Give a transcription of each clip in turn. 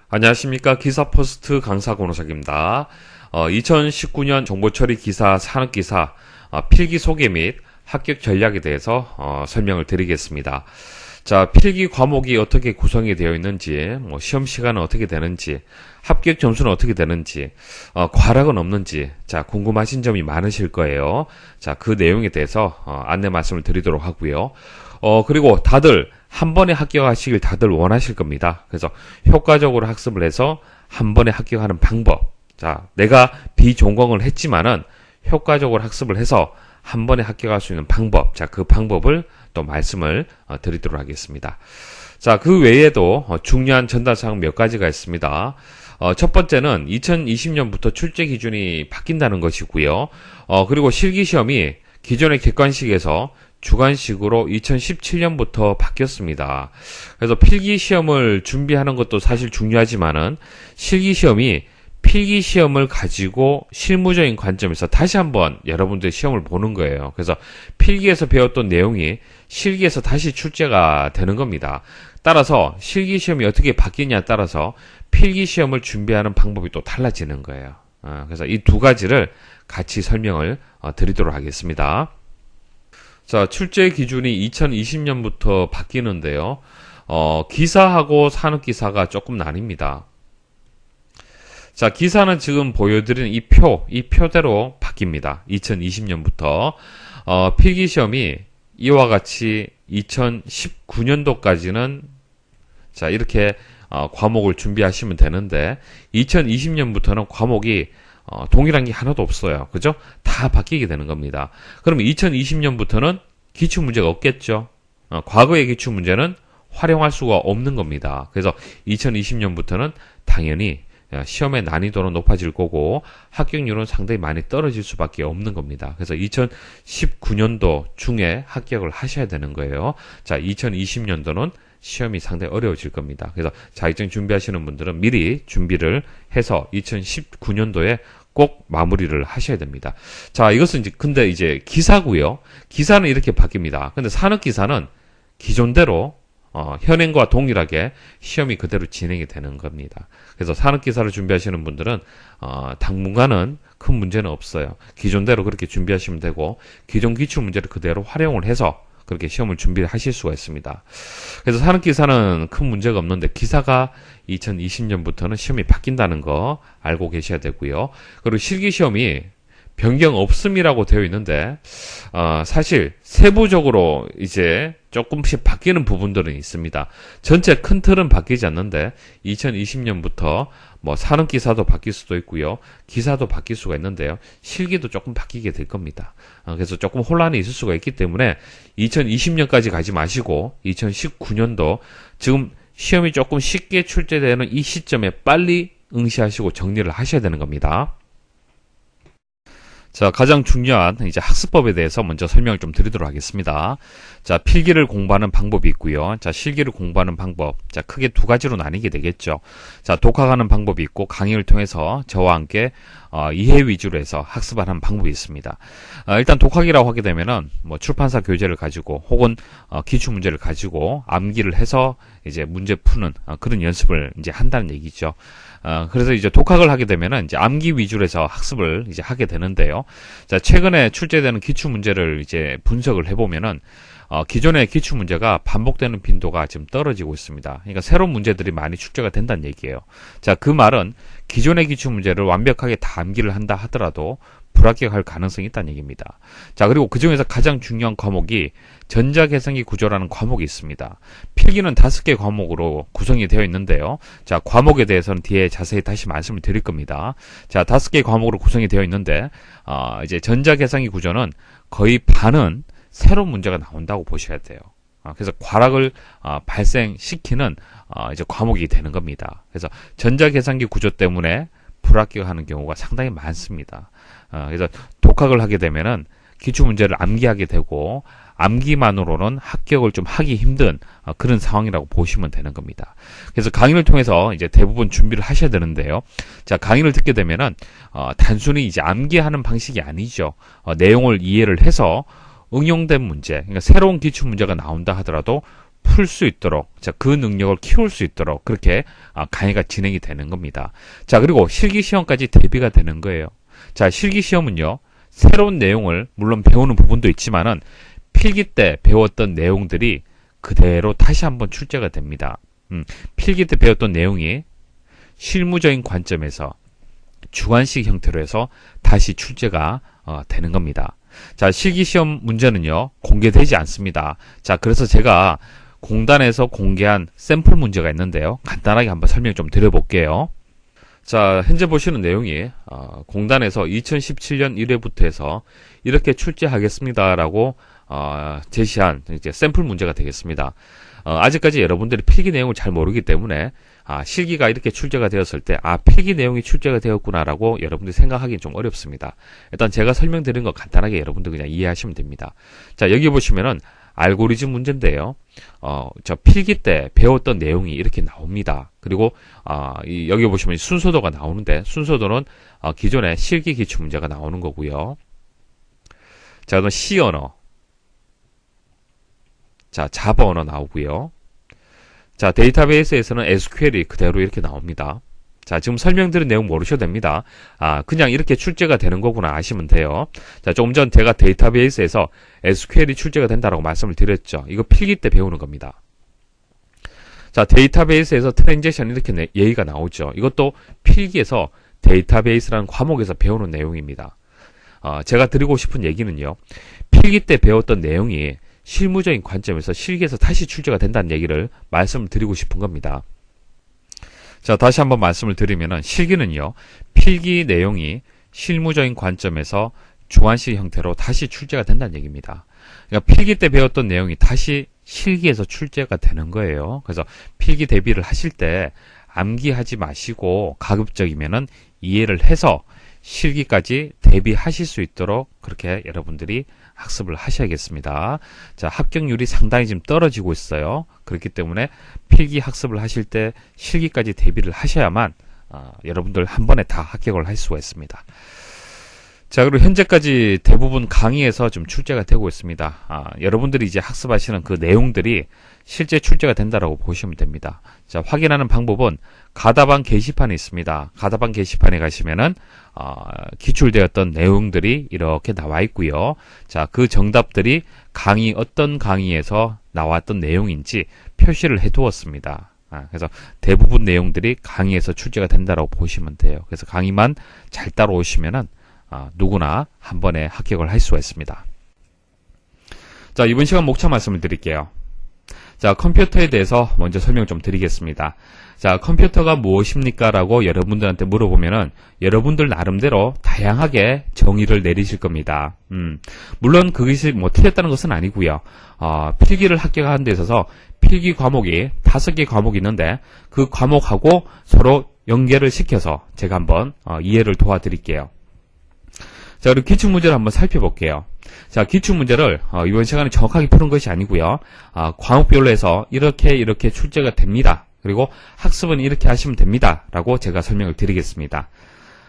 안녕하십니까. 기사포스트 강사 권호석입니다. 2019년 정보처리 기사 산업기사 필기 소개 및 합격 전략에 대해서 설명을 드리겠습니다. 자, 필기 과목이 어떻게 구성이 되어 있는지, 시험 시간은 어떻게 되는지, 합격 점수는 어떻게 되는지, 과락은 없는지, 자, 궁금하신 점이 많으실 거예요. 자, 그 내용에 대해서 안내 말씀을 드리도록 하고요. 그리고 다들 한 번에 합격하시길 다들 원하실 겁니다. 그래서 효과적으로 학습을 해서 한 번에 합격하는 방법. 자, 내가 비전공을 했지만은 효과적으로 학습을 해서 한 번에 합격할 수 있는 방법. 자, 그 방법을 또 말씀을 드리도록 하겠습니다. 자, 그 외에도 중요한 전달사항 몇 가지가 있습니다. 첫 번째는 2020년부터 출제 기준이 바뀐다는 것이고요. 그리고 실기시험이 기존의 객관식에서 주관식으로 2017년부터 바뀌었습니다. 그래서 필기시험을 준비하는 것도 사실 중요하지만은 실기시험이 필기시험을 가지고 실무적인 관점에서 다시 한번 여러분들의 시험을 보는 거예요. 그래서 필기에서 배웠던 내용이 실기에서 다시 출제가 되는 겁니다. 따라서 실기시험이 어떻게 바뀌냐에 따라서 필기시험을 준비하는 방법이 또 달라지는 거예요. 그래서 이 두 가지를 같이 설명을 드리도록 하겠습니다. 자, 출제 기준이 2020년부터 바뀌는데요. 기사하고 산업기사가 조금 나뉩니다. 자, 기사는 지금 보여드리는 이 표대로 바뀝니다. 2020년부터. 필기시험이 이와 같이 2019년도까지는 자, 이렇게 과목을 준비하시면 되는데 2020년부터는 과목이 동일한 게 하나도 없어요. 그죠? 다 바뀌게 되는 겁니다. 그러면 2020년부터는 기출문제가 없겠죠. 과거의 기출문제는 활용할 수가 없는 겁니다. 그래서 2020년부터는 당연히 시험의 난이도는 높아질 거고 합격률은 상당히 많이 떨어질 수밖에 없는 겁니다. 그래서 2019년도 중에 합격을 하셔야 되는 거예요. 자, 2020년도는 시험이 상당히 어려워질 겁니다. 그래서 자격증 준비하시는 분들은 미리 준비를 해서 2019년도에 꼭 마무리를 하셔야 됩니다. 자, 이것은 근데 이제 기사고요. 기사는 이렇게 바뀝니다. 근데 산업기사는 기존대로 현행과 동일하게 시험이 그대로 진행이 되는 겁니다. 그래서 산업기사를 준비하시는 분들은 당분간은 큰 문제는 없어요. 기존대로 그렇게 준비하시면 되고 기존 기출문제를 그대로 활용을 해서 그렇게 시험을 준비하실 수가 있습니다. 그래서 산업기사는 큰 문제가 없는데 기사가 2020년부터는 시험이 바뀐다는 거 알고 계셔야 되고요. 그리고 실기시험이 변경 없음이라고 되어 있는데 사실 세부적으로 이제 조금씩 바뀌는 부분들은 있습니다. 전체 큰 틀은 바뀌지 않는데 2020년부터 산업기사도 바뀔 수도 있고요. 기사도 바뀔 수가 있는데요. 실기도 조금 바뀌게 될 겁니다. 그래서 조금 혼란이 있을 수가 있기 때문에 2020년까지 가지 마시고 2019년도 지금 시험이 조금 쉽게 출제되는 이 시점에 빨리 응시하시고 정리를 하셔야 되는 겁니다. 자, 가장 중요한 이제 학습법에 대해서 먼저 설명을 좀 드리도록 하겠습니다. 자, 필기를 공부하는 방법이 있고요. 자, 실기를 공부하는 방법. 자, 크게 두 가지로 나뉘게 되겠죠. 자, 독학하는 방법이 있고 강의를 통해서 저와 함께 이해 위주로 해서 학습을 하는 방법이 있습니다. 일단 독학이라고 하게 되면은 출판사 교재를 가지고 혹은 기출 문제를 가지고 암기를 해서 이제 문제 푸는 그런 연습을 이제 한다는 얘기죠. 그래서 이제 독학을 하게 되면은 이제 암기 위주로 해서 학습을 이제 하게 되는데요. 자, 최근에 출제되는 기출 문제를 이제 분석을 해보면은 기존의 기출 문제가 반복되는 빈도가 지금 떨어지고 있습니다. 그러니까 새로운 문제들이 많이 출제가 된다는 얘기예요. 자, 그 말은 기존의 기출 문제를 완벽하게 다 암기를 한다 하더라도 불합격할 가능성이 있다는 얘기입니다. 자, 그리고 그 중에서 가장 중요한 과목이 전자계산기 구조라는 과목이 있습니다. 필기는 5개 과목으로 구성이 되어 있는데요. 자, 과목에 대해서는 뒤에 자세히 다시 말씀을 드릴 겁니다. 자, 5개 과목으로 구성이 되어 있는데 이제 전자계산기 구조는 거의 반은 새로운 문제가 나온다고 보셔야 돼요. 그래서 과락을 발생시키는 이제 과목이 되는 겁니다. 그래서 전자계산기 구조 때문에 불합격하는 경우가 상당히 많습니다. 그래서 독학을 하게 되면은 기출 문제를 암기하게 되고 암기만으로는 합격을 좀 하기 힘든 그런 상황이라고 보시면 되는 겁니다. 그래서 강의를 통해서 이제 대부분 준비를 하셔야 되는데요. 자, 강의를 듣게 되면은 단순히 이제 암기하는 방식이 아니죠. 내용을 이해를 해서 응용된 문제, 그러니까 새로운 기출 문제가 나온다 하더라도 풀 수 있도록, 자, 그 능력을 키울 수 있도록 그렇게 강의가 진행이 되는 겁니다. 자, 그리고 실기시험까지 대비가 되는 거예요. 자, 실기시험은요, 새로운 내용을 물론 배우는 부분도 있지만은 필기 때 배웠던 내용들이 그대로 다시 한번 출제가 됩니다. 필기 때 배웠던 내용이 실무적인 관점에서 주관식 형태로 해서 다시 출제가 되는 겁니다. 자, 실기시험 문제는요, 공개되지 않습니다. 자, 그래서 제가 공단에서 공개한 샘플 문제가 있는데요. 간단하게 한번 설명 좀 드려볼게요. 자, 현재 보시는 내용이 공단에서 2017년 1회부터 해서 이렇게 출제하겠습니다라고 제시한 이제 샘플 문제가 되겠습니다. 아직까지 여러분들이 필기 내용을 잘 모르기 때문에 실기가 이렇게 출제가 되었을 때 필기 내용이 출제가 되었구나라고 여러분들이 생각하기는 좀 어렵습니다. 일단 제가 설명드린 거 간단하게 여러분들 그냥 이해하시면 됩니다. 자, 여기 보시면은 알고리즘 문제인데요. 저 필기 때 배웠던 내용이 이렇게 나옵니다. 그리고 여기 보시면 순서도가 나오는데 순서도는 기존의 실기 기출 문제가 나오는 거고요. 자, 그럼 C 언어, 자, 자바 언어 나오고요. 자, 데이터베이스에서는 SQL이 그대로 이렇게 나옵니다. 자, 지금 설명드린 내용 모르셔도 됩니다. 그냥 이렇게 출제가 되는 거구나 아시면 돼요. 자, 조금 전 제가 데이터베이스에서 SQL이 출제가 된다라고 말씀을 드렸죠. 이거 필기 때 배우는 겁니다. 자, 데이터베이스에서 트랜잭션 이렇게 예의가 나오죠. 이것도 필기에서 데이터베이스라는 과목에서 배우는 내용입니다. 제가 드리고 싶은 얘기는요, 필기 때 배웠던 내용이 실무적인 관점에서 실기에서 다시 출제가 된다는 얘기를 말씀을 드리고 싶은 겁니다. 자, 다시 한번 말씀을 드리면은 실기는요, 필기 내용이 실무적인 관점에서 주관식 형태로 다시 출제가 된다는 얘기입니다. 그러니까 필기 때 배웠던 내용이 다시 실기에서 출제가 되는 거예요. 그래서 필기 대비를 하실 때 암기하지 마시고 가급적이면은 이해를 해서 실기까지 대비하실 수 있도록 그렇게 여러분들이 학습을 하셔야겠습니다. 자, 합격률이 상당히 지금 떨어지고 있어요. 그렇기 때문에 필기 학습을 하실 때 실기까지 대비를 하셔야만 여러분들 한 번에 다 합격을 할 수가 있습니다. 자, 그리고 현재까지 대부분 강의에서 좀 출제가 되고 있습니다. 여러분들이 이제 학습하시는 그 내용들이 실제 출제가 된다라고 보시면 됩니다. 자, 확인하는 방법은 가다방 게시판이 있습니다. 가다방 게시판에 가시면은 기출되었던 내용들이 이렇게 나와 있고요. 자, 그 정답들이 어떤 강의에서 나왔던 내용인지 표시를 해 두었습니다. 그래서 대부분 내용들이 강의에서 출제가 된다라고 보시면 돼요. 그래서 강의만 잘 따라오시면은 누구나 한 번에 합격을 할 수가 있습니다. 자, 이번 시간 목차 말씀을 드릴게요. 자, 컴퓨터에 대해서 먼저 설명 좀 드리겠습니다. 자, 컴퓨터가 무엇입니까? 라고 여러분들한테 물어보면은 여러분들 나름대로 다양하게 정의를 내리실 겁니다. 물론 그것이 뭐 틀렸다는 것은 아니고요. 필기를 합격하는 데 있어서 필기 과목이 5개 과목이 있는데 그 과목하고 서로 연계를 시켜서 제가 한번 이해를 도와드릴게요. 자, 그리고 기출문제를 한번 살펴볼게요. 자, 기출문제를 이번 시간에 정확하게 푸는 것이 아니고요. 과목별로 해서 이렇게 출제가 됩니다. 그리고 학습은 이렇게 하시면 됩니다. 라고 제가 설명을 드리겠습니다.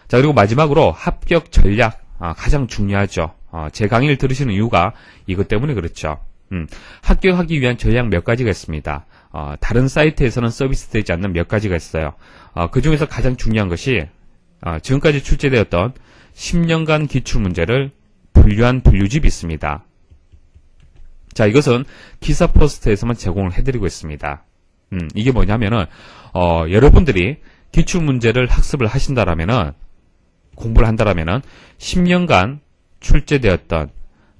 자, 그리고 마지막으로 합격 전략, 가장 중요하죠. 제 강의를 들으시는 이유가 이것 때문에 그렇죠. 합격하기 위한 전략 몇 가지가 있습니다. 다른 사이트에서는 서비스되지 않는 몇 가지가 있어요. 그 중에서 가장 중요한 것이 지금까지 출제되었던 10년간 기출문제를 분류한 분류집이 있습니다. 자, 이것은 기사포스트에서만 제공을 해드리고 있습니다. 이게 뭐냐면은 여러분들이 기출문제를 학습을 하신다라면은 공부를 한다라면은 10년간 출제되었던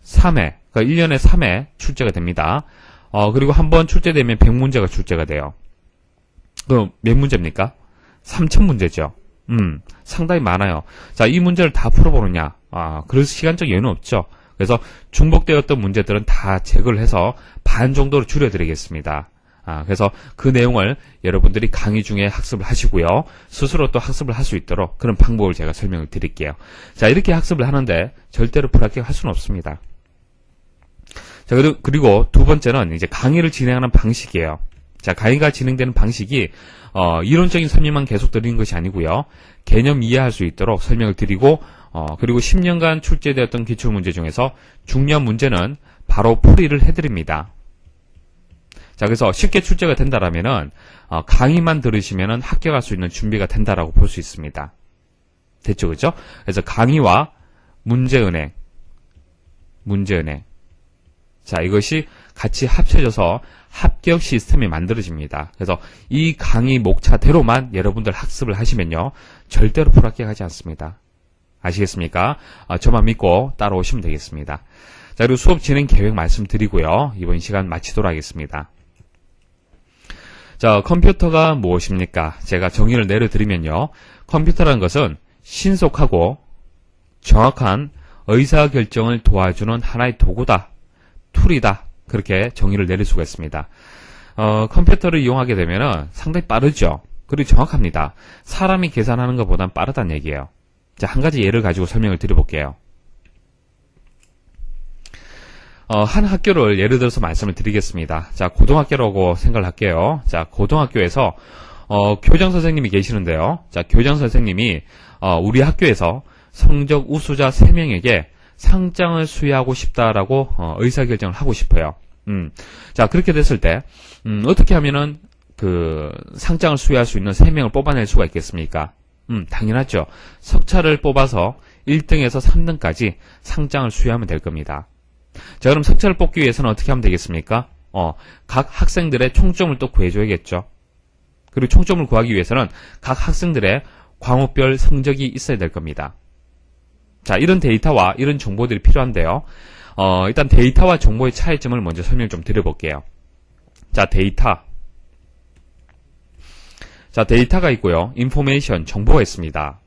3회, 그러니까 1년에 3회 출제가 됩니다. 그리고 한번 출제되면 100문제가 출제가 돼요. 그럼 몇 문제입니까? 3000문제죠. 상당히 많아요. 자, 이 문제를 다 풀어보느냐? 그럴 시간적 여유는 없죠. 그래서 중복되었던 문제들은 다 제거를 해서 반 정도로 줄여드리겠습니다. 그래서 그 내용을 여러분들이 강의 중에 학습을 하시고요. 스스로 또 학습을 할 수 있도록 그런 방법을 제가 설명을 드릴게요. 자, 이렇게 학습을 하는데 절대로 불합격할 수는 없습니다. 자, 그리고 두 번째는 이제 강의를 진행하는 방식이에요. 자, 강의가 진행되는 방식이 이론적인 설명만 계속 드리는 것이 아니고요. 개념 이해할 수 있도록 설명을 드리고 그리고 10년간 출제되었던 기출문제 중에서 중요한 문제는 바로 풀이를 해드립니다. 자, 그래서 쉽게 출제가 된다라면은, 강의만 들으시면은 합격할 수 있는 준비가 된다라고 볼 수 있습니다. 됐죠, 그죠? 그래서 강의와 문제은행. 자, 이것이 같이 합쳐져서 합격 시스템이 만들어집니다. 그래서 이 강의 목차대로만 여러분들 학습을 하시면요, 절대로 불합격하지 않습니다. 아시겠습니까? 저만 믿고 따라오시면 되겠습니다. 자, 그리고 수업 진행 계획 말씀드리고요. 이번 시간 마치도록 하겠습니다. 자, 컴퓨터가 무엇입니까? 제가 정의를 내려드리면요, 컴퓨터라는 것은 신속하고 정확한 의사결정을 도와주는 하나의 도구다, 툴이다, 그렇게 정의를 내릴 수가 있습니다. 컴퓨터를 이용하게 되면 상당히 빠르죠. 그리고 정확합니다. 사람이 계산하는 것보다는 빠르다는 얘기예요. 자, 한 가지 예를 가지고 설명을 드려볼게요. 한 학교를 예를 들어서 말씀을 드리겠습니다. 자, 고등학교라고 생각을 할게요. 자, 고등학교에서 교장 선생님이 계시는데요. 자, 교장 선생님이 우리 학교에서 성적 우수자 3명에게 상장을 수여하고 싶다라고 의사결정을 하고 싶어요. 자, 그렇게 됐을 때 어떻게 하면은 그 상장을 수여할 수 있는 3명을 뽑아낼 수가 있겠습니까? 당연하죠. 석차를 뽑아서 1등에서 3등까지 상장을 수여하면 될 겁니다. 자, 그럼 석차를 뽑기 위해서는 어떻게 하면 되겠습니까? 각 학생들의 총점을 또 구해줘야겠죠. 그리고 총점을 구하기 위해서는 각 학생들의 과목별 성적이 있어야 될 겁니다. 자, 이런 데이터와 이런 정보들이 필요한데요. 일단 데이터와 정보의 차이점을 먼저 설명을 좀 드려볼게요. 자, 데이터가 있고요. 인포메이션, 정보가 있습니다.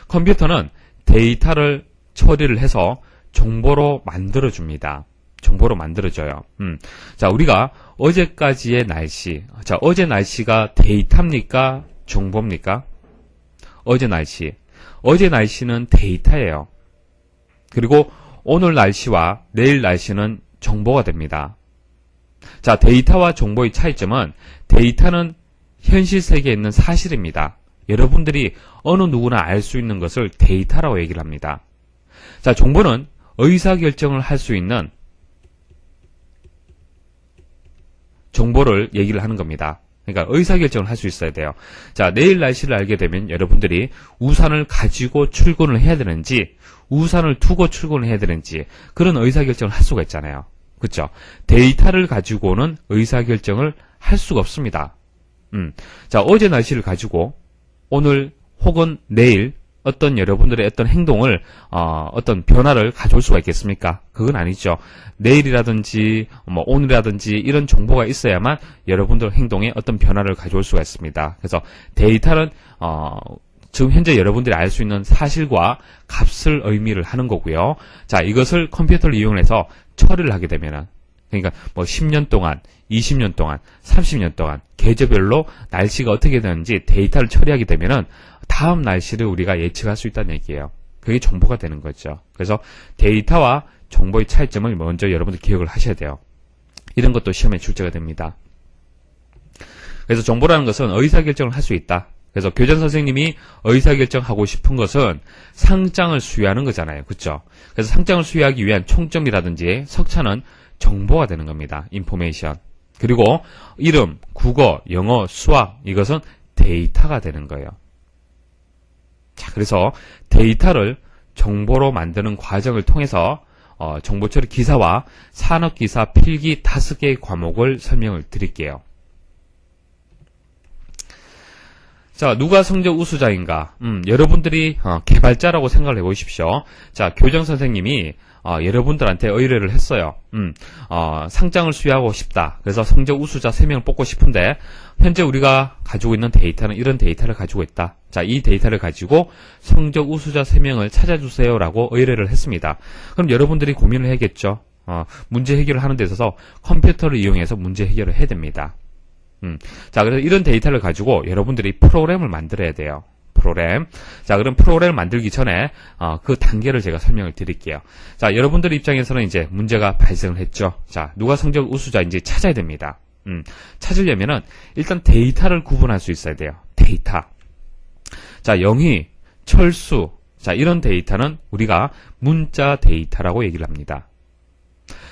컴퓨터는 데이터를 처리를 해서 정보로 만들어줍니다. 정보로 만들어져요. 자, 우리가 어제까지의 날씨. 자, 어제 날씨가 데이터입니까? 정보입니까? 어제 날씨는 데이터예요. 그리고 오늘 날씨와 내일 날씨는 정보가 됩니다. 자, 데이터와 정보의 차이점은 데이터는 현실 세계에 있는 사실입니다. 여러분들이 어느 누구나 알 수 있는 것을 데이터라고 얘기를 합니다. 자, 정보는 의사결정을 할 수 있는 정보를 얘기를 하는 겁니다. 그러니까 의사결정을 할 수 있어야 돼요. 자, 내일 날씨를 알게 되면 여러분들이 우산을 가지고 출근을 해야 되는지 우산을 두고 출근을 해야 되는지 그런 의사결정을 할 수가 있잖아요. 그렇죠? 데이터를 가지고는 의사결정을 할 수가 없습니다. 자, 어제 날씨를 가지고 오늘 혹은 내일 어떤 여러분들의 어떤 행동을 어떤 변화를 가져올 수가 있겠습니까? 그건 아니죠. 내일이라든지 오늘이라든지 이런 정보가 있어야만 여러분들 행동에 어떤 변화를 가져올 수가 있습니다. 그래서 데이터는 지금 현재 여러분들이 알 수 있는 사실과 값을 의미를 하는 거고요. 자, 이것을 컴퓨터를 이용해서 처리를 하게 되면은, 그러니까 10년 동안, 20년 동안, 30년 동안 계절별로 날씨가 어떻게 되는지 데이터를 처리하게 되면은 다음 날씨를 우리가 예측할 수 있다는 얘기예요. 그게 정보가 되는 거죠. 그래서 데이터와 정보의 차이점을 먼저 여러분들 기억을 하셔야 돼요. 이런 것도 시험에 출제가 됩니다. 그래서 정보라는 것은 의사결정을 할 수 있다. 그래서 교장 선생님이 의사결정하고 싶은 것은 상장을 수여하는 거잖아요. 그렇죠? 그래서 상장을 수여하기 위한 총점이라든지 석차는 정보가 되는 겁니다. 인포메이션. 그리고 이름, 국어, 영어, 수학 이것은 데이터가 되는 거예요. 자, 그래서 데이터를 정보로 만드는 과정을 통해서 정보처리 기사와 산업기사 필기 5개의 과목을 설명을 드릴게요. 자, 누가 성적 우수자인가? 여러분들이 개발자라고 생각을 해보십시오. 자, 교장 선생님이 여러분들한테 의뢰를 했어요. 상장을 수여하고 싶다. 그래서 성적 우수자 3명을 뽑고 싶은데 현재 우리가 가지고 있는 데이터는 이런 데이터를 가지고 있다. 자, 이 데이터를 가지고 성적 우수자 3명을 찾아주세요 라고 의뢰를 했습니다. 그럼 여러분들이 고민을 해야겠죠. 문제 해결을 하는 데 있어서 컴퓨터를 이용해서 문제 해결을 해야 됩니다. 자, 그래서 이런 데이터를 가지고 여러분들이 프로그램을 만들어야 돼요. 프로그램. 자, 그럼 프로그램을 만들기 전에 그 단계를 제가 설명을 드릴게요. 자, 여러분들 입장에서는 이제 문제가 발생을 했죠. 자, 누가 성적 우수자인지 찾아야 됩니다. 찾으려면은 일단 데이터를 구분할 수 있어야 돼요. 데이터. 자, 영희, 철수. 자, 이런 데이터는 우리가 문자 데이터라고 얘기를 합니다.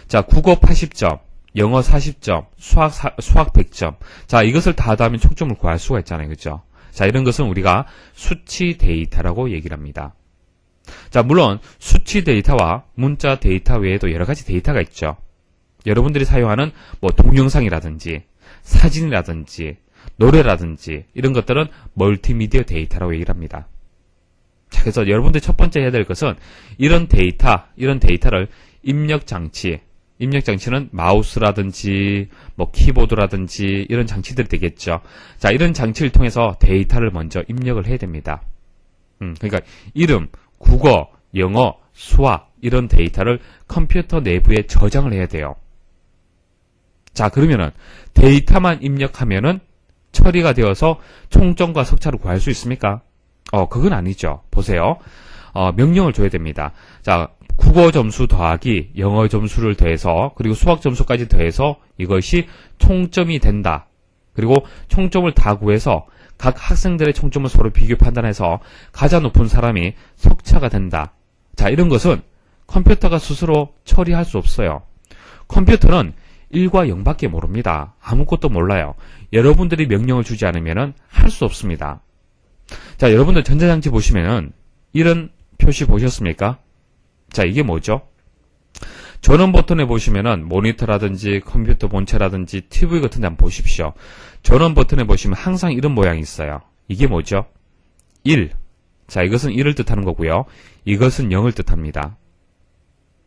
자, 국어 80점, 영어 40점, 수학 100점. 자, 이것을 다 더하면 총점을 구할 수가 있잖아요. 그죠? 자, 이런 것은 우리가 수치 데이터라고 얘기를 합니다. 자, 물론 수치 데이터와 문자 데이터 외에도 여러 가지 데이터가 있죠. 여러분들이 사용하는 뭐 동영상이라든지 사진이라든지 노래라든지 이런 것들은 멀티미디어 데이터라고 얘기를 합니다. 자, 그래서 여러분들이 첫 번째 해야 될 것은 이런 데이터를 입력장치는 마우스라든지 뭐 키보드라든지 이런 장치들이 되겠죠. 자, 이런 장치를 통해서 데이터를 먼저 입력을 해야 됩니다. 그러니까 이름, 국어, 영어, 수학 이런 데이터를 컴퓨터 내부에 저장을 해야 돼요. 자, 그러면은 데이터만 입력하면은 처리가 되어서 총점과 석차를 구할 수 있습니까? 그건 아니죠. 보세요. 명령을 줘야 됩니다. 자, 국어 점수 더하기 영어 점수를 더해서 그리고 수학 점수까지 더해서 이것이 총점이 된다. 그리고 총점을 다 구해서 각 학생들의 총점을 서로 비교 판단해서 가장 높은 사람이 석차가 된다. 자, 이런 것은 컴퓨터가 스스로 처리할 수 없어요. 컴퓨터는 1과 0밖에 모릅니다. 아무것도 몰라요. 여러분들이 명령을 주지 않으면 할 수 없습니다. 자, 여러분들 전자장치 보시면은 이런 표시 보셨습니까? 자, 이게 뭐죠? 전원 버튼에 보시면은 모니터라든지 컴퓨터 본체라든지 TV 같은 데 한번 보십시오. 전원 버튼에 보시면 항상 이런 모양이 있어요. 이게 뭐죠? 1. 자, 이것은 1을 뜻하는 거고요. 이것은 0을 뜻합니다.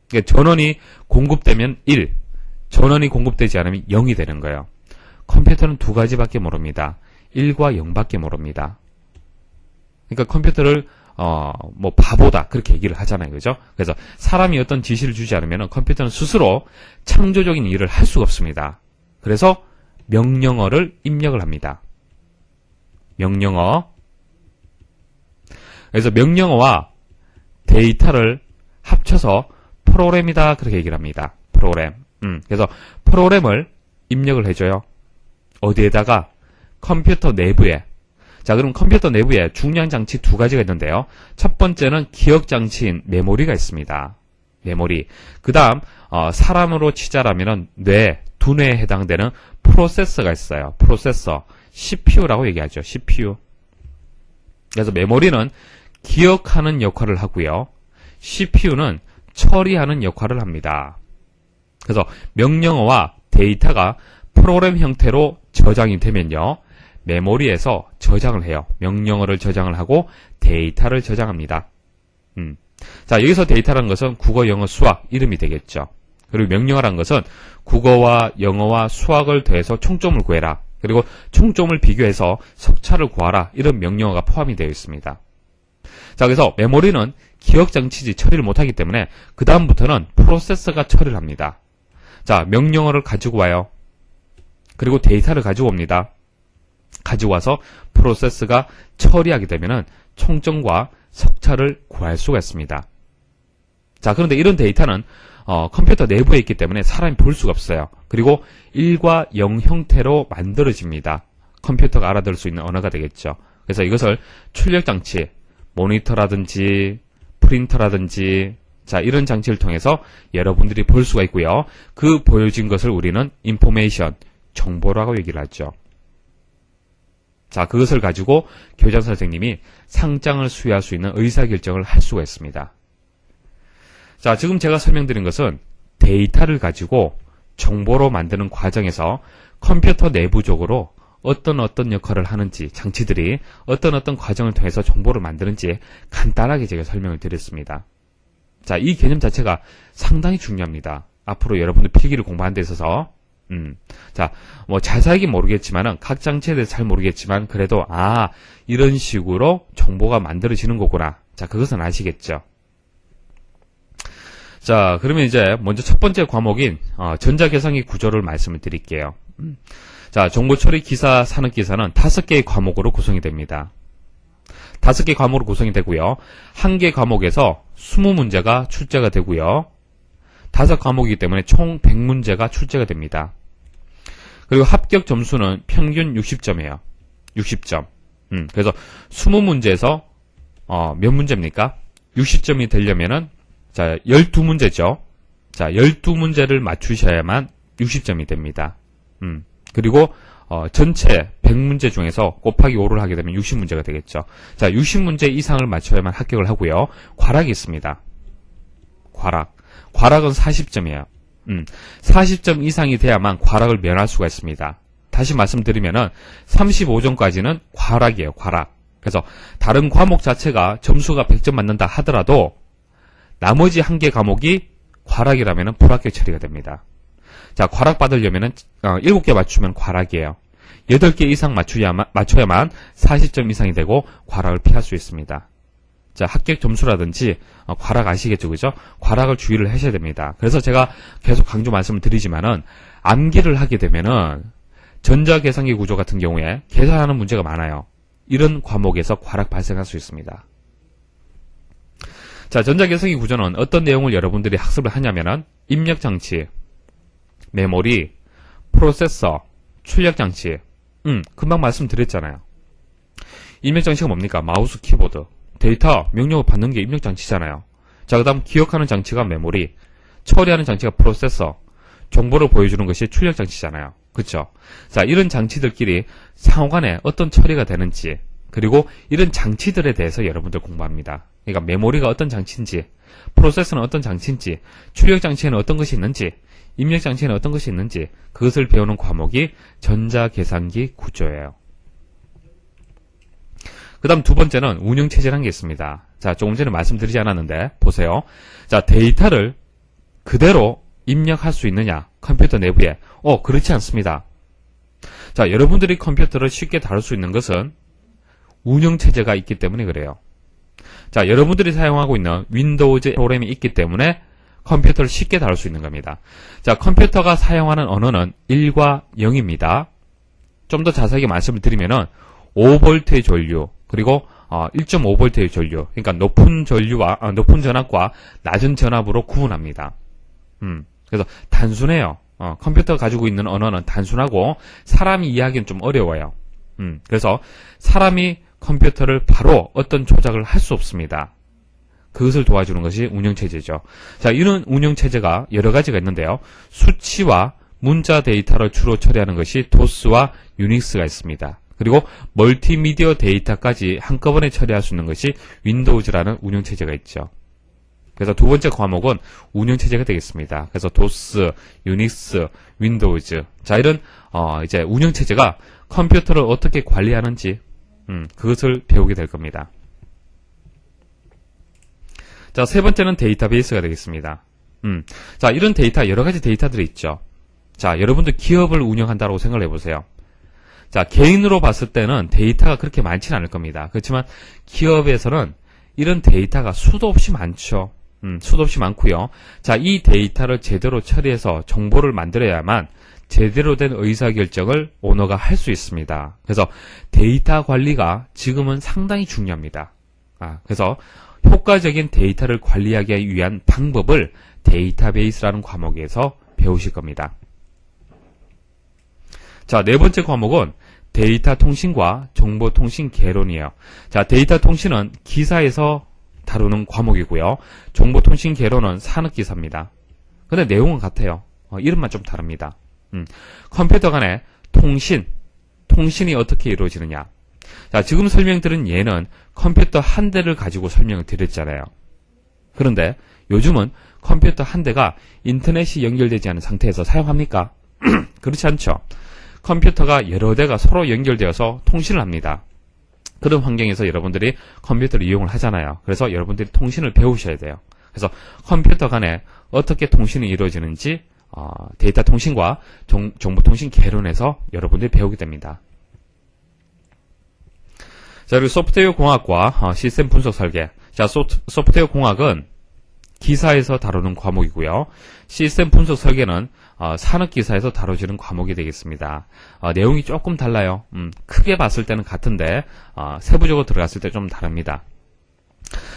그러니까 전원이 공급되면 1, 전원이 공급되지 않으면 0이 되는 거예요. 컴퓨터는 두 가지밖에 모릅니다. 1과 0밖에 모릅니다. 그러니까 컴퓨터를 뭐 바보다 그렇게 얘기를 하잖아요. 그죠? 그래서 사람이 어떤 지시를 주지 않으면 컴퓨터는 스스로 창조적인 일을 할 수가 없습니다. 그래서 명령어를 입력을 합니다. 명령어. 그래서 명령어와 데이터를 합쳐서 프로그램이다 그렇게 얘기를 합니다. 프로그램. 그래서 프로그램을 입력을 해줘요. 어디에다가? 컴퓨터 내부에. 자, 그럼 컴퓨터 내부에 중요한 장치 두 가지가 있는데요. 첫 번째는 기억 장치인 메모리가 있습니다. 메모리. 그 다음 사람으로 치자라면 뇌, 두뇌에 해당되는 프로세서가 있어요. 프로세서. CPU라고 얘기하죠. CPU. 그래서 메모리는 기억하는 역할을 하고요. CPU는 처리하는 역할을 합니다. 그래서 명령어와 데이터가 프로그램 형태로 저장이 되면요. 메모리에서 저장을 해요. 명령어를 저장을 하고 데이터를 저장합니다. 자, 여기서 데이터라는 것은 국어, 영어, 수학 이름이 되겠죠. 그리고 명령어라는 것은 국어와 영어와 수학을 더해서 총점을 구해라. 그리고 총점을 비교해서 석차를 구하라. 이런 명령어가 포함이 되어 있습니다. 자, 그래서 메모리는 기억장치지 처리를 못하기 때문에 그 다음부터는 프로세서가 처리를 합니다. 자, 명령어를 가지고 와요. 그리고 데이터를 가지고 옵니다. 가지고 와서 프로세스가 처리하게 되면은 총점과 석차를 구할 수가 있습니다. 자, 그런데 이런 데이터는 컴퓨터 내부에 있기 때문에 사람이 볼 수가 없어요. 그리고 1과 0 형태로 만들어집니다. 컴퓨터가 알아들을 수 있는 언어가 되겠죠. 그래서 이것을 출력장치, 모니터라든지 프린터라든지 자, 이런 장치를 통해서 여러분들이 볼 수가 있고요. 그 보여진 것을 우리는 인포메이션, 정보라고 얘기를 하죠. 자, 그것을 가지고 교장 선생님이 상장을 수여할 수 있는 의사결정을 할 수가 있습니다. 자, 지금 제가 설명드린 것은 데이터를 가지고 정보로 만드는 과정에서 컴퓨터 내부적으로 어떤 역할을 하는지, 장치들이 어떤 과정을 통해서 정보를 만드는지 간단하게 제가 설명을 드렸습니다. 자, 이 개념 자체가 상당히 중요합니다. 앞으로 여러분들 필기를 공부하는 데 있어서 자, 뭐 자세하게 모르겠지만은 각 장치에 대해서 잘 모르겠지만 그래도 이런 식으로 정보가 만들어지는 거구나. 자, 그것은 아시겠죠. 자, 그러면 이제 먼저 첫 번째 과목인 전자계산기 구조를 말씀을 드릴게요. 자, 정보처리 기사, 산업기사는 5개의 과목으로 구성이 됩니다. 5개 과목으로 구성이 되고요. 1개 과목에서 20문제가 출제가 되고요. 5과목이기 때문에 총 100문제가 출제가 됩니다. 그리고 합격 점수는 평균 60점이에요. 60점. 그래서 20문제에서 몇 문제입니까? 60점이 되려면은 자, 12문제죠. 자, 12문제를 맞추셔야만 60점이 됩니다. 그리고 전체 100문제 중에서 곱하기 5를 하게 되면 60문제가 되겠죠. 자, 60문제 이상을 맞춰야만 합격을 하고요. 과락이 있습니다. 과락은 40점이에요. 40점 이상이 돼야만 과락을 면할 수가 있습니다. 다시 말씀드리면은 35점까지는 과락이에요. 과락. 그래서 다른 과목 자체가 점수가 100점 맞는다 하더라도 나머지 한 개 과목이 과락이라면 불합격 처리가 됩니다. 자, 과락 받으려면은 7개 맞추면 과락이에요. 8개 이상 맞춰야만 40점 이상이 되고 과락을 피할 수 있습니다. 자, 합격 점수라든지 과락 아시겠죠, 그죠? 과락을 주의를 하셔야 됩니다. 그래서 제가 계속 강조 말씀을 드리지만은 암기를 하게 되면은 전자계산기 구조 같은 경우에 계산하는 문제가 많아요. 이런 과목에서 과락 발생할 수 있습니다. 자, 전자계산기 구조는 어떤 내용을 여러분들이 학습을 하냐면은 입력장치, 메모리, 프로세서, 출력장치. 금방 말씀드렸잖아요. 입력장치가 뭡니까? 마우스, 키보드. 데이터, 명령을 받는 게 입력장치잖아요. 자, 그 다음 기억하는 장치가 메모리, 처리하는 장치가 프로세서, 정보를 보여주는 것이 출력장치잖아요. 그쵸? 자, 이런 장치들끼리 상호간에 어떤 처리가 되는지, 그리고 이런 장치들에 대해서 여러분들 공부합니다. 그러니까 메모리가 어떤 장치인지, 프로세서는 어떤 장치인지, 출력장치에는 어떤 것이 있는지, 입력장치에는 어떤 것이 있는지, 그것을 배우는 과목이 전자계산기 구조예요. 그 다음 두 번째는 운영체제라는 게 있습니다. 자, 조금 전에 말씀드리지 않았는데 보세요. 자, 데이터를 그대로 입력할 수 있느냐, 컴퓨터 내부에. 그렇지 않습니다. 자, 여러분들이 컴퓨터를 쉽게 다룰 수 있는 것은 운영체제가 있기 때문에 그래요. 자, 여러분들이 사용하고 있는 윈도우즈 프로그램이 있기 때문에 컴퓨터를 쉽게 다룰 수 있는 겁니다. 자, 컴퓨터가 사용하는 언어는 1과 0입니다. 좀 더 자세하게 말씀을 드리면은 5V의 전류, 그리고 1.5V의 전류, 그러니까 높은 전압과 낮은 전압으로 구분합니다. 그래서 단순해요. 컴퓨터가 가지고 있는 언어는 단순하고 사람이 이해하기는 좀 어려워요. 그래서 사람이 컴퓨터를 바로 어떤 조작을 할 수 없습니다. 그것을 도와주는 것이 운영체제죠. 자, 이런 운영체제가 여러 가지가 있는데요. 수치와 문자 데이터를 주로 처리하는 것이 도스와 유닉스가 있습니다. 그리고 멀티미디어 데이터까지 한꺼번에 처리할 수 있는 것이 윈도우즈라는 운영체제가 있죠. 그래서 두 번째 과목은 운영체제가 되겠습니다. 그래서 도스, 유닉스, 윈도우즈. 자, 이런 이제 운영체제가 컴퓨터를 어떻게 관리하는지 그것을 배우게 될 겁니다. 자, 세 번째는 데이터베이스가 되겠습니다. 자, 이런 데이터, 여러 가지 데이터들이 있죠. 자, 여러분들 기업을 운영한다고 생각을 해보세요. 자, 개인으로 봤을 때는 데이터가 그렇게 많지는 않을 겁니다. 그렇지만 기업에서는 이런 데이터가 수도 없이 많죠. 수도 없이 많고요. 자, 이 데이터를 제대로 처리해서 정보를 만들어야만 제대로 된 의사결정을 오너가 할 수 있습니다. 그래서 데이터 관리가 지금은 상당히 중요합니다. 그래서 효과적인 데이터를 관리하기 위한 방법을 데이터베이스라는 과목에서 배우실 겁니다. 자, 네 번째 과목은 데이터 통신과 정보통신 개론이에요. 자, 데이터 통신은 기사에서 다루는 과목이고요. 정보통신 개론은 산업기사입니다. 근데 내용은 같아요. 이름만 좀 다릅니다. 컴퓨터 간의 통신이 어떻게 이루어지느냐. 자, 지금 설명드린 예는 컴퓨터 한 대를 가지고 설명을 드렸잖아요. 그런데 요즘은 컴퓨터 한 대가 인터넷이 연결되지 않은 상태에서 사용합니까? 그렇지 않죠. 컴퓨터가 여러 대가 서로 연결되어서 통신을 합니다. 그런 환경에서 여러분들이 컴퓨터를 이용을 하잖아요. 그래서 여러분들이 통신을 배우셔야 돼요. 그래서 컴퓨터 간에 어떻게 통신이 이루어지는지 데이터 통신과 정보통신 개론에서 여러분들이 배우게 됩니다. 자, 그리고 소프트웨어 공학과 시스템 분석 설계. 자, 소프트웨어 공학은 기사에서 다루는 과목이고요. 시스템 분석 설계는 산업기사에서 다뤄지는 과목이 되겠습니다. 내용이 조금 달라요. 크게 봤을 때는 같은데 세부적으로 들어갔을 때 좀 다릅니다.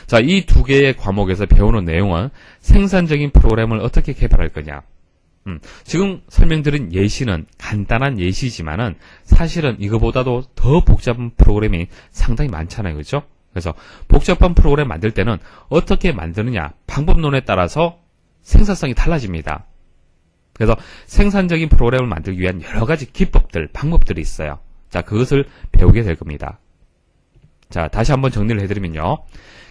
자, 이 두 개의 과목에서 배우는 내용은 생산적인 프로그램을 어떻게 개발할 거냐. 지금 설명드린 예시는 간단한 예시지만은 사실은 이거보다도 더 복잡한 프로그램이 상당히 많잖아요. 그렇죠? 그래서 복잡한 프로그램 만들 때는 어떻게 만드느냐, 방법론에 따라서 생산성이 달라집니다. 그래서 생산적인 프로그램을 만들기 위한 여러 가지 기법들, 방법들이 있어요. 자, 그것을 배우게 될 겁니다. 자, 다시 한번 정리를 해드리면요.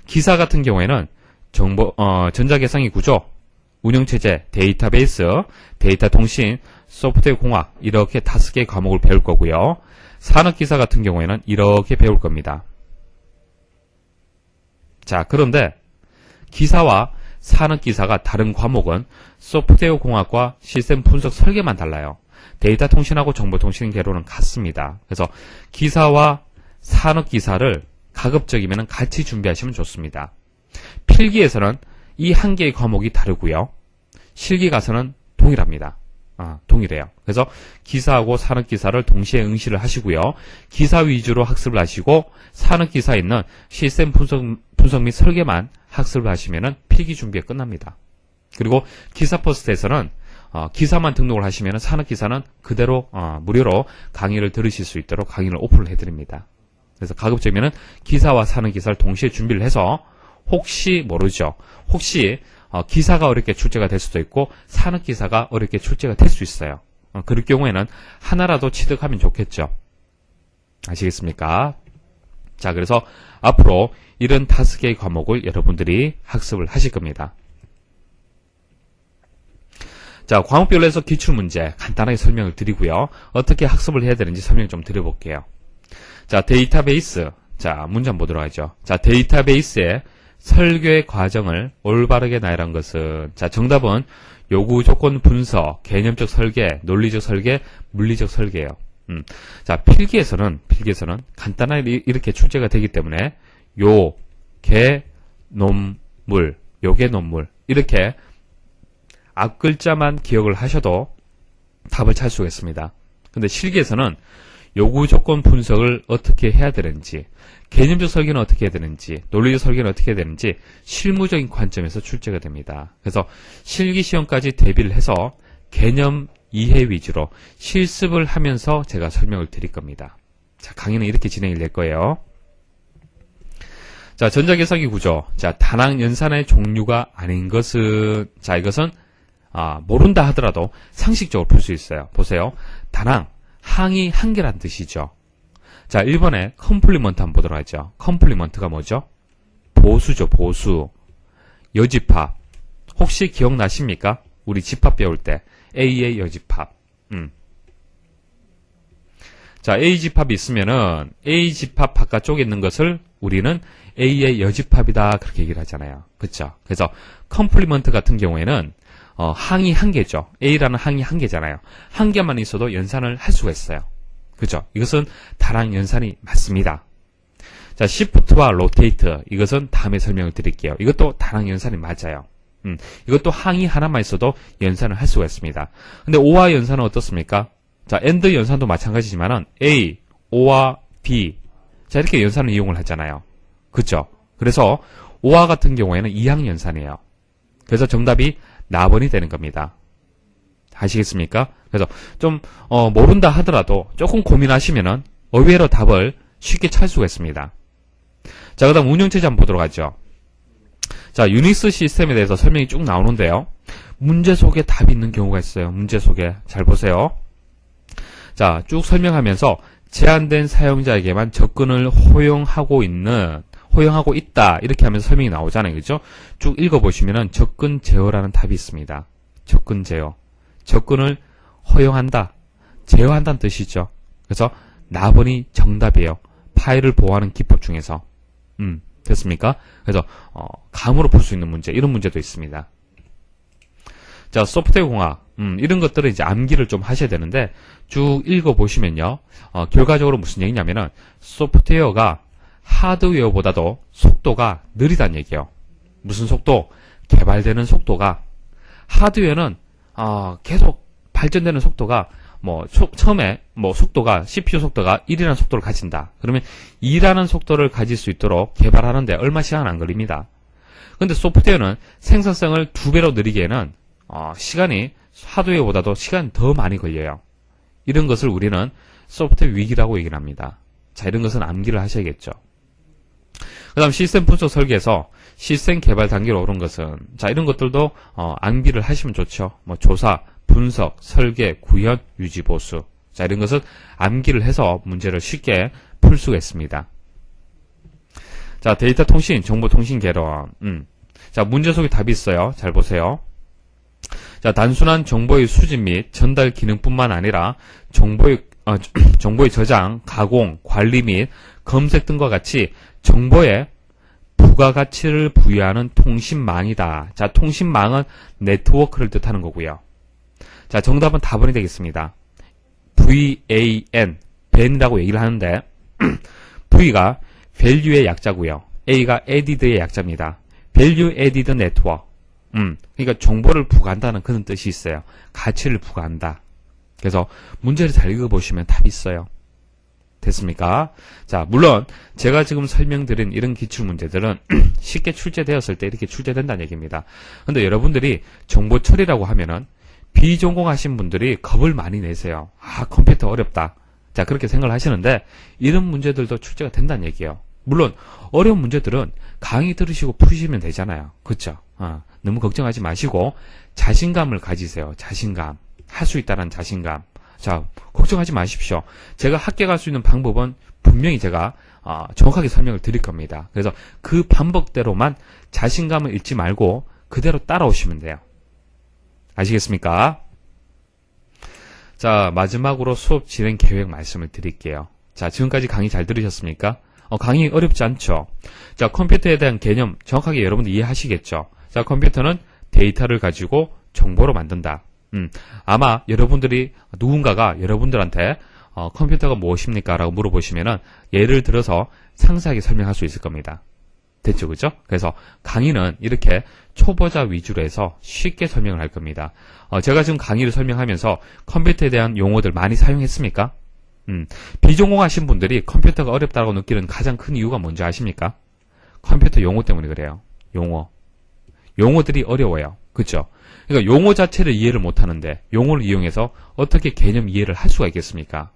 기사 같은 경우에는 전자계상의 구조, 운영체제, 데이터베이스, 데이터 통신, 소프트웨어 공학 이렇게 5개의 과목을 배울 거고요. 산업기사 같은 경우에는 이렇게 배울 겁니다. 자, 그런데 기사와 산업기사가 다른 과목은 소프트웨어 공학과 시스템 분석 설계만 달라요. 데이터 통신하고 정보통신 개론은 같습니다. 그래서 기사와 산업기사를 가급적이면 같이 준비하시면 좋습니다. 필기에서는 이 한 개의 과목이 다르고요. 실기 가서는 동일합니다. 동일해요. 그래서 기사하고 산업기사를 동시에 응시를 하시고요. 기사 위주로 학습을 하시고 산업기사에 있는 시스템 분석 및 설계만 학습을 하시면 필기 준비가 끝납니다. 그리고 기사 퍼스트에서는 기사만 등록을 하시면 산업기사는 그대로 무료로 강의를 들으실 수 있도록 강의를 오픈을 해드립니다. 그래서 가급적이면 기사와 산업기사를 동시에 준비를 해서 혹시 모르죠. 혹시 기사가 어렵게 출제가 될 수도 있고 산업기사가 어렵게 출제가 될 수 있어요. 그럴 경우에는 하나라도 취득하면 좋겠죠. 아시겠습니까? 자, 그래서 앞으로 이런 5개의 과목을 여러분들이 학습을 하실 겁니다. 자, 과목별로 해서 기출문제 간단하게 설명을 드리고요. 어떻게 학습을 해야 되는지 설명 좀 드려볼게요. 자, 데이터베이스. 자, 문제 한번 보도록 하죠. 자, 데이터베이스의 설계 과정을 올바르게 나열한 것은, 자, 정답은 요구 조건 분석, 개념적 설계, 논리적 설계, 물리적 설계예요. 자, 필기에서는 간단하게 이렇게 출제가 되기 때문에 요, 개, 논물, 요게 논물 이렇게 앞글자만 기억을 하셔도 답을 찾을 수가 있습니다. 근데 실기에서는 요구 조건 분석을 어떻게 해야 되는지, 개념적 설계는 어떻게 해야 되는지, 논리적 설계는 어떻게 해야 되는지 실무적인 관점에서 출제가 됩니다. 그래서 실기 시험까지 대비를 해서 개념 이해 위주로 실습을 하면서 제가 설명을 드릴 겁니다. 자, 강의는 이렇게 진행이 될 거예요. 자, 전자계산기 구조. 자, 다낭 연산의 종류가 아닌 것은, 자, 이것은 모른다 하더라도 상식적으로 풀 수 있어요. 보세요. 다낭 항이 한 개란 뜻이죠. 자, 1번에 컴플리먼트 한번 보도록 하죠. 컴플리먼트가 뭐죠? 보수죠, 보수. 여집합. 혹시 기억나십니까? 우리 집합 배울 때 A의 여집합. 자, A 집합이 있으면은 A 집합 바깥쪽에 있는 것을 우리는 A의 여집합이다 그렇게 얘기를 하잖아요. 그렇죠? 그래서 컴플리먼트 같은 경우에는 항이 한 개죠. A라는 항이 한 개잖아요. 한 개만 있어도 연산을 할 수가 있어요. 그죠? 이것은 다랑 연산이 맞습니다. 자, 시프트와 로테이트. 이것은 다음에 설명을 드릴게요. 이것도 다랑 연산이 맞아요. 이것도 항이 하나만 있어도 연산을 할 수가 있습니다. 근데 O와 연산은 어떻습니까? 자, AND 연산도 마찬가지지만은 A, O와 B. 자, 이렇게 연산을 이용을 하잖아요. 그죠? 그래서 O와 같은 경우에는 이항 연산이에요. 그래서 정답이 나번이 되는 겁니다. 아시겠습니까? 그래서 좀 모른다 하더라도 조금 고민하시면은 의외로 답을 쉽게 찾을 수가 있습니다. 자, 그 다음 운영체제 한번 보도록 하죠. 자, 유닉스 시스템에 대해서 설명이 쭉 나오는데요. 문제 속에 답이 있는 경우가 있어요. 문제 속에. 잘 보세요. 자, 쭉 설명하면서 제한된 사용자에게만 접근을 허용하고 있다. 이렇게 하면서 설명이 나오잖아요. 그죠? 쭉 읽어보시면은 접근 제어라는 답이 있습니다. 접근 제어. 접근을 허용한다. 제어한다는 뜻이죠. 그래서 나번이 정답이에요. 파일을 보호하는 기법 중에서. 됐습니까? 그래서 감으로 풀 수 있는 문제, 이런 문제도 있습니다. 자, 소프트웨어 공학. 이런 것들은 이제 암기를 좀 하셔야 되는데 쭉 읽어보시면요. 결과적으로 무슨 얘기냐면은 소프트웨어가 하드웨어보다도 속도가 느리다는 얘기예요. 무슨 속도? 개발되는 속도가. 하드웨어는 계속 발전되는 속도가 처음에 속도가 CPU 속도가 1이라는 속도를 가진다. 그러면 2라는 속도를 가질 수 있도록 개발하는데 얼마 시간 안 걸립니다. 근데 소프트웨어는 생산성을 2배로 늘리기에는 시간이 하드웨어보다도 시간이 더 많이 걸려요. 이런 것을 우리는 소프트웨어 위기라고 얘기를 합니다. 자, 이런 것은 암기를 하셔야겠죠. 그 다음 시스템 분석 설계에서 시스템 개발 단계로 오른 것은, 자, 이런 것들도 암기를 하시면 좋죠. 조사, 분석, 설계, 구현, 유지, 보수. 자, 이런 것을 암기를 해서 문제를 쉽게 풀 수가 있습니다. 자, 데이터 통신, 정보 통신 개론. 자, 문제 속에 답이 있어요. 잘 보세요. 자, 단순한 정보의 수집 및 전달 기능뿐만 아니라 정보의 저장, 가공, 관리 및 검색 등과 같이 정보에 부가가치를 부여하는 통신망이다. 자, 통신망은 네트워크를 뜻하는 거고요. 자, 정답은 다번이 되겠습니다. VAN, 벤이라고 얘기를 하는데 V가 value의 약자고요. A가 added의 약자입니다. value added network. 그러니까 정보를 부과한다는 그런 뜻이 있어요. 가치를 부과한다. 그래서 문제를 잘 읽어보시면 답이 있어요. 됐습니까? 자, 물론 제가 지금 설명드린 이런 기출문제들은 쉽게 출제되었을 때 이렇게 출제된다는 얘기입니다. 근데 여러분들이 정보 처리라고 하면은 비전공하신 분들이 겁을 많이 내세요. 아, 컴퓨터 어렵다. 자, 그렇게 생각을 하시는데 이런 문제들도 출제가 된다는 얘기예요. 물론 어려운 문제들은 강의 들으시고 푸시면 되잖아요. 그렇죠? 너무 걱정하지 마시고 자신감을 가지세요. 자신감. 할 수 있다는 자신감. 자, 걱정하지 마십시오. 제가 합격할 수 있는 방법은 분명히 제가 정확하게 설명을 드릴 겁니다. 그래서 그 방법대로만 자신감을 잃지 말고 그대로 따라오시면 돼요. 아시겠습니까? 자, 마지막으로 수업 진행 계획 말씀을 드릴게요. 자, 지금까지 강의 잘 들으셨습니까? 강의 어렵지 않죠? 자, 컴퓨터에 대한 개념 정확하게 여러분들 이해하시겠죠? 자, 컴퓨터는 데이터를 가지고 정보로 만든다. 아마 여러분들이 누군가가 여러분들한테 컴퓨터가 무엇입니까? 라고 물어보시면은 예를 들어서 상세하게 설명할 수 있을 겁니다. 됐죠? 그죠? 그래서 강의는 이렇게 초보자 위주로 해서 쉽게 설명을 할 겁니다. 제가 지금 강의를 설명하면서 컴퓨터에 대한 용어들 많이 사용했습니까? 비전공하신 분들이 컴퓨터가 어렵다고 느끼는 가장 큰 이유가 뭔지 아십니까? 컴퓨터 용어 때문에 그래요. 용어들이 어려워요. 그렇죠? 그러니까 용어 자체를 이해를 못하는데 용어를 이용해서 어떻게 개념 이해를 할 수가 있겠습니까?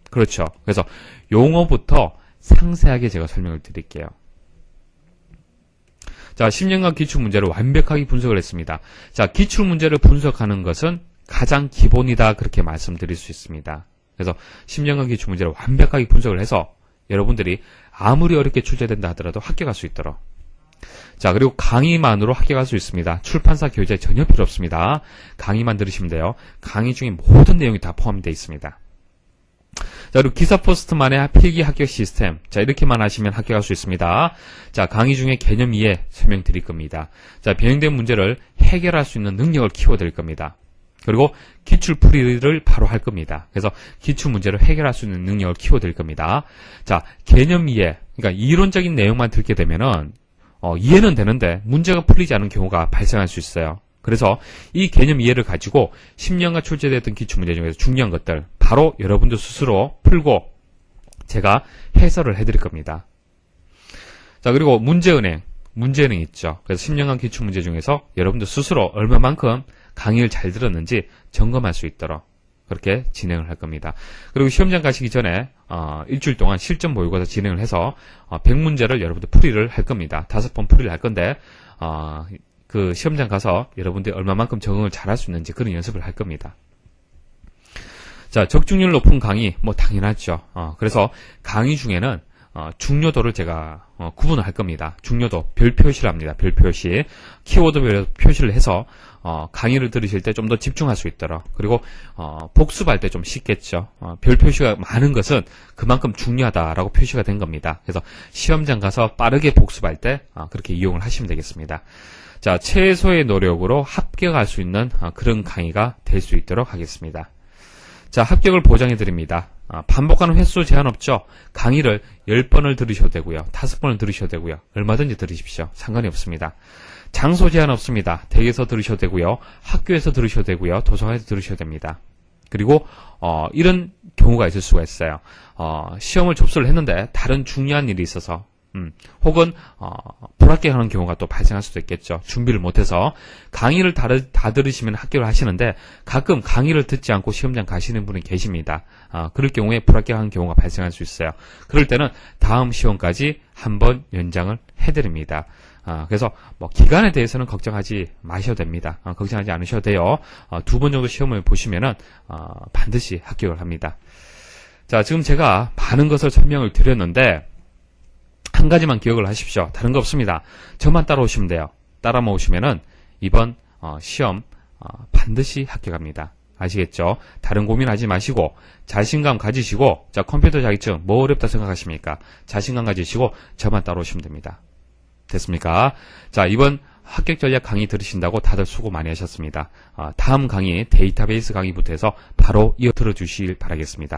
그렇죠. 그래서 용어부터 상세하게 제가 설명을 드릴게요. 자, 10년간 기출문제를 완벽하게 분석을 했습니다. 자, 기출문제를 분석하는 것은 가장 기본이다 그렇게 말씀드릴 수 있습니다. 그래서 10년간 기출문제를 완벽하게 분석을 해서 여러분들이 아무리 어렵게 출제된다 하더라도 합격할 수 있도록. 자, 그리고 강의만으로 합격할 수 있습니다. 출판사 교재 전혀 필요 없습니다. 강의만 들으시면 돼요. 강의 중에 모든 내용이 다 포함되어 있습니다. 자, 그리고 기사 포스트만의 필기 합격 시스템. 자, 이렇게만 하시면 합격할 수 있습니다. 자, 강의 중에 개념 이해 설명드릴 겁니다. 자, 변형된 문제를 해결할 수 있는 능력을 키워드릴 겁니다. 그리고 기출풀이를 바로 할 겁니다. 그래서 기출문제를 해결할 수 있는 능력을 키워드릴 겁니다. 자, 개념 이해. 그러니까 이론적인 내용만 듣게 되면은 이해는 되는데 문제가 풀리지 않은 경우가 발생할 수 있어요. 그래서 이 개념 이해를 가지고 10년간 출제됐던 기출문제 중에서 중요한 것들 바로 여러분들 스스로 풀고 제가 해설을 해드릴 겁니다. 자, 그리고 문제은행 있죠. 그래서 10년간 기출문제 중에서 여러분들 스스로 얼마만큼 강의를 잘 들었는지 점검할 수 있도록 그렇게 진행을 할 겁니다. 그리고 시험장 가시기 전에 일주일 동안 실전 모의고사 진행을 해서 100문제를 여러분들 풀이를 할 겁니다. 5번 풀이를 할 건데 그 시험장 가서 여러분들이 얼마만큼 적응을 잘할 수 있는지 그런 연습을 할 겁니다. 자, 적중률 높은 강의 뭐 당연하죠. 그래서 강의 중에는 중요도를 제가 구분을 할 겁니다. 중요도 별 표시를 합니다. 별 표시 키워드별로 표시를 해서 강의를 들으실 때 좀 더 집중할 수 있도록 그리고 복습할 때 좀 쉽겠죠. 별 표시가 많은 것은 그만큼 중요하다라고 표시가 된 겁니다. 그래서 시험장 가서 빠르게 복습할 때 그렇게 이용을 하시면 되겠습니다. 자, 최소의 노력으로 합격할 수 있는 그런 강의가 될 수 있도록 하겠습니다. 자, 합격을 보장해 드립니다. 반복하는 횟수 제한 없죠. 강의를 10번을 들으셔도 되고요. 5번을 들으셔도 되고요. 얼마든지 들으십시오. 상관이 없습니다. 장소 제한 없습니다. 댁에서 들으셔도 되고요. 학교에서 들으셔도 되고요. 도서관에서 들으셔도 됩니다. 그리고 이런 경우가 있을 수가 있어요. 시험을 접수를 했는데 다른 중요한 일이 있어서 혹은 불합격하는 경우가 또 발생할 수도 있겠죠. 준비를 못해서 강의를 다 들으시면 합격을 하시는데 가끔 강의를 듣지 않고 시험장 가시는 분이 계십니다. 그럴 경우에 불합격하는 경우가 발생할 수 있어요. 그럴 때는 다음 시험까지 한번 연장을 해드립니다. 그래서 뭐 기간에 대해서는 걱정하지 마셔도 됩니다. 걱정하지 않으셔도 돼요. 2번 정도 시험을 보시면은 반드시 합격을 합니다. 자, 지금 제가 많은 것을 설명을 드렸는데 한 가지만 기억을 하십시오. 다른 거 없습니다. 저만 따라오시면 돼요. 따라만 오시면은 이번 시험 반드시 합격합니다. 아시겠죠? 다른 고민하지 마시고 자신감 가지시고, 자, 컴퓨터 자격증 뭐 어렵다 생각하십니까? 자신감 가지시고 저만 따라오시면 됩니다. 됐습니까? 자, 이번 합격 전략 강의 들으신다고 다들 수고 많이 하셨습니다. 다음 강의 데이터베이스 강의부터 해서 바로 이어 들어주시길 바라겠습니다.